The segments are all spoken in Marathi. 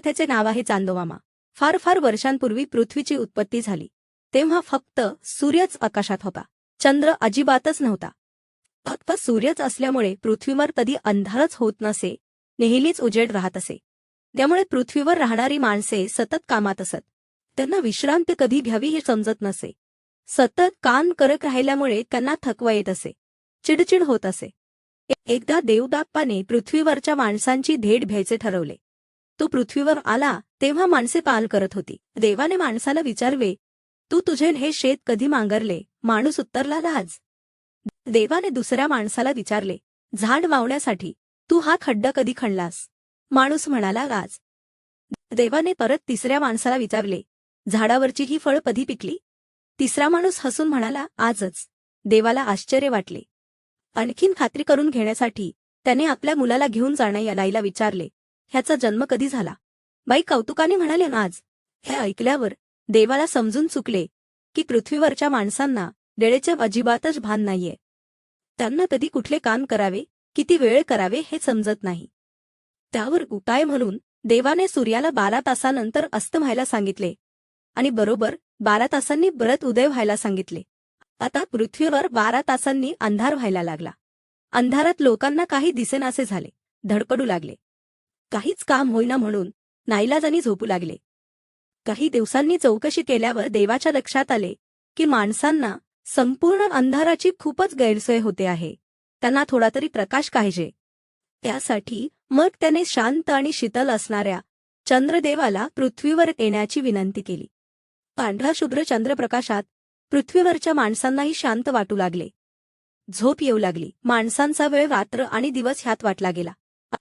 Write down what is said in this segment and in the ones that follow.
पदार्थाचे नाव आहे चांदोमामा. फार फार वर्षांपूर्वी पृथ्वीची उत्पत्ती झाली तेव्हा फक्त सूर्यच आकाशात होता. चंद्र अजिबातच नव्हता. फक्त सूर्यच असल्यामुळे पृथ्वीवर कधी अंधारच होत नसे, नेहमीच उजेड राहत असे. त्यामुळे पृथ्वीवर राहणारी माणसे सतत कामात असत. त्यांना विश्रांती कधी घ्यावी हे समजत नसे. सतत काम करत राहिल्यामुळे त्यांना थकवा येत असे, चिडचिड होत असे. एकदा देवदाप्पाने पृथ्वीवरच्या माणसांची भेट घ्यायचे ठरवले. तो पृथ्वीवर आला तेव्हा माणसे पाल करत होती. देवाने माणसाला विचारले, तू तुझे हे शेत कधी मांगरले? माणूस उत्तरला, लाज. देवाने दुसऱ्या माणसाला विचारले, झाड वावण्यासाठी तू हा खड्डा कधी खणलास? माणूस म्हणाला, लाज. देवाने परत तिसऱ्या माणसाला विचारले, झाडावरची ही फळ कधी पिकली? तिसरा माणूस हसून म्हणाला, आजच. देवाला आश्चर्य वाटले. आणखीन खात्री करून घेण्यासाठी त्याने आपल्या मुलाला घेऊन जाण्याला विचारले, ह्याचा जन्म कधी झाला? बाई कौतुकाने म्हणाले, आज. हे ऐकल्यावर देवाला समजून चुकले की पृथ्वीवरच्या माणसांना वेळेचे अजिबातच भान नाहीये. त्यांना कधी कुठले काम करावे, किती वेळ करावे हे समजत नाही. त्यावर उपाय म्हणून देवाने सूर्याला 12 तासानंतर अस्त व्हायला सांगितले आणि बरोबर 12 तासांनी परत उदय व्हायला सांगितले. आता पृथ्वीवर 12 तासांनी अंधार व्हायला लागला. अंधारात लोकांना काही दिसेनासे झाले. धडपडू लागले. काहीच काम होईना म्हणून नाईलाजाने झोपू लागले. काही दिवसांनी चौकशी केल्यावर देवाच्या लक्षात आले की माणसांना संपूर्ण अंधाराची खूपच गैरसोय होते आहे. त्यांना थोडा तरी प्रकाश पाहिजे. त्यासाठी मग त्याने शांत आणि शीतल असणाऱ्या चंद्रदेवाला पृथ्वीवर येण्याची विनंती केली. पांढरा शुभ्र चंद्रप्रकाशात पृथ्वीवरच्या माणसांनाही शांत वाटू लागले. झोप येऊ लागली. माणसांचा वेळ रात्र आणि दिवस ह्यात वाटला गेला.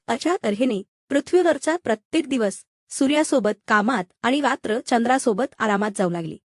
अशा तऱ्हेने पृथ्वीवरचा प्रत्येक दिवस सूर्यासोबत कामात आणि रात्र चंद्रासोबत आरामात जाऊ लागली.